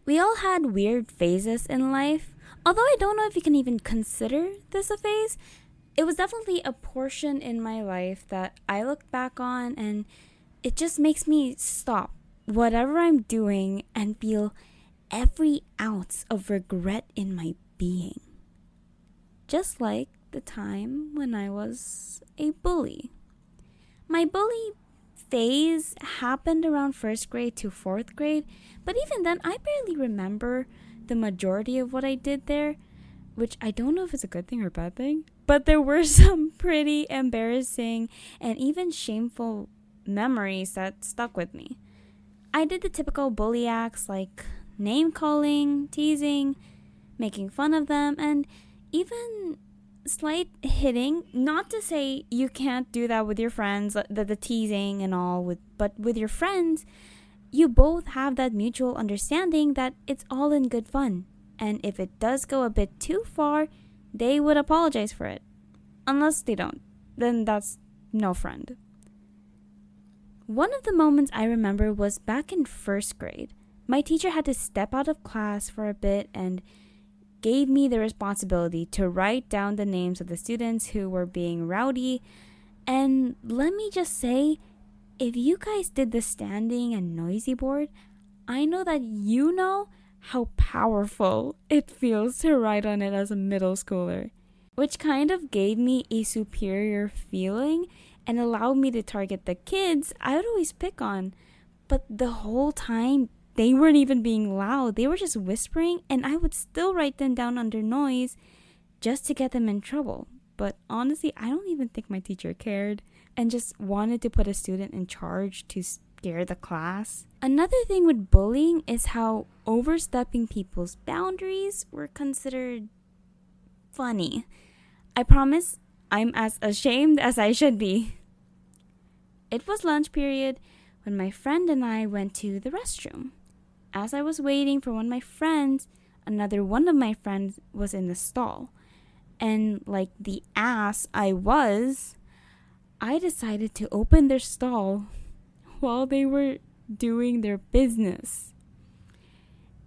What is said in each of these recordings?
We all had weird phases in life. Although I don't know if you can even consider this a phase, it was definitely a portion in my life that I look back on and it just makes me stop whatever I'm doing and feel every ounce of regret in my being. Just like the time when I was a bully. My bully phase happened around first grade to fourth grade, but even then, I barely remember the majority of what I did there, which I don't know if it's a good thing or a bad thing, but there were some pretty embarrassing and even shameful memories that stuck with me. I did the typical bully acts like name calling, teasing, making fun of them, and even slight hitting. Not to say you can't do that with your friends, the teasing and all, but with your friends, you both have that mutual understanding that it's all in good fun. And if it does go a bit too far, they would apologize for it. Unless they don't, then that's no friend. One of the moments I remember was back in first grade. My teacher had to step out of class for a bit and gave me the responsibility to write down the names of the students who were being rowdy. And let me just say, if you guys did the standing and noisy board, I know that you know how powerful it feels to write on it as a middle schooler, which kind of gave me a superior feeling and allowed me to target the kids I would always pick on. But the whole time, they weren't even being loud. They were just whispering, and I would still write them down under noise just to get them in trouble. But honestly, I don't even think my teacher cared and just wanted to put a student in charge to scare the class. Another thing with bullying is how overstepping people's boundaries were considered funny. I promise I'm as ashamed as I should be. It was lunch period when my friend and I went to the restroom. As I was waiting for one of my friends, another one of my friends was in the stall. And like the ass I was, I decided to open their stall while they were doing their business.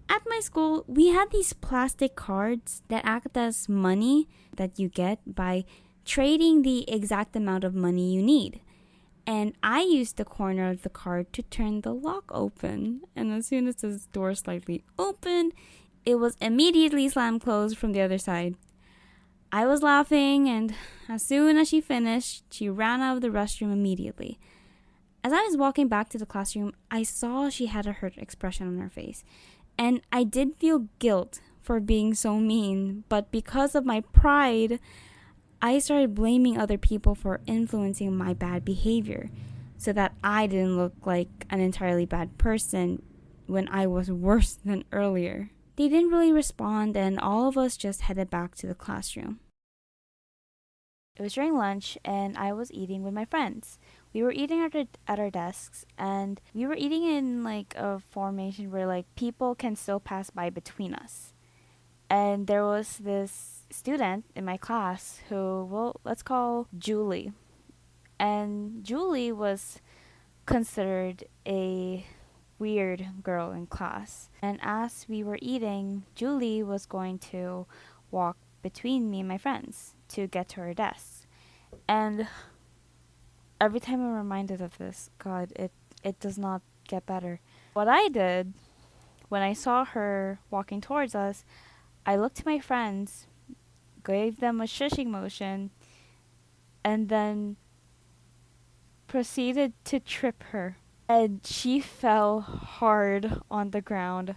At my school, we had these plastic cards that act as money that you get by trading the exact amount of money you need. And I used the corner of the card to turn the lock open. And as soon as the door slightly opened, it was immediately slammed closed from the other side. I was laughing, and as soon as she finished, she ran out of the restroom immediately. As I was walking back to the classroom, I saw she had a hurt expression on her face. And I did feel guilt for being so mean, but because of my pride, I started blaming other people for influencing my bad behavior so that I didn't look like an entirely bad person when I was worse than earlier. They didn't really respond, and all of us just headed back to the classroom. It was during lunch, and I was eating with my friends. We were eating at our desks, and we were eating in like a formation where like people can still pass by between us. And there was this student in my class who, well, let's call Julie. And Julie was considered a weird girl in class. And as we were eating, Julie was going to walk between me and my friends to get to her desk. And every time I'm reminded of this, God, it does not get better. What I did when I saw her walking towards us, I looked to my friends, gave them a shushing motion, and then proceeded to trip her. And she fell hard on the ground.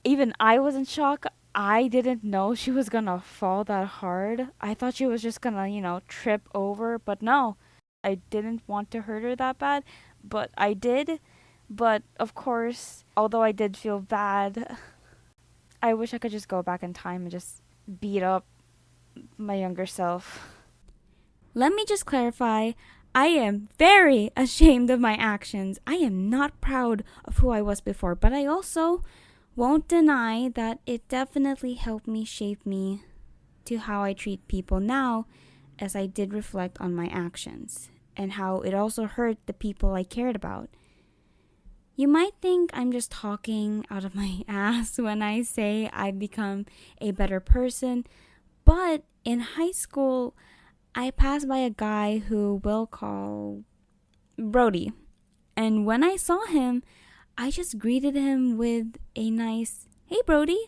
Even I was in shock. I didn't know she was gonna fall that hard. I thought she was just gonna, trip over, but no. I didn't want to hurt her that bad, but I did. But of course, although I did feel bad, I wish I could just go back in time and just beat up my younger self. Let me just clarify, I am very ashamed of my actions. I am not proud of who I was before, but I also won't deny that it definitely helped me shape me to how I treat people now, as I did reflect on my actions and how it also hurt the people I cared about. You might think I'm just talking out of my ass when I say I've become a better person, but in high school, I passed by a guy who we'll call Brody. And when I saw him, I just greeted him with a nice, "Hey, Brody."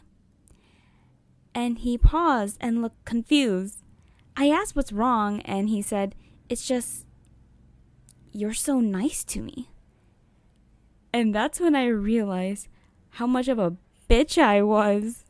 And he paused and looked confused. I asked what's wrong, and he said, "It's just, you're so nice to me." And that's when I realized how much of a bitch I was.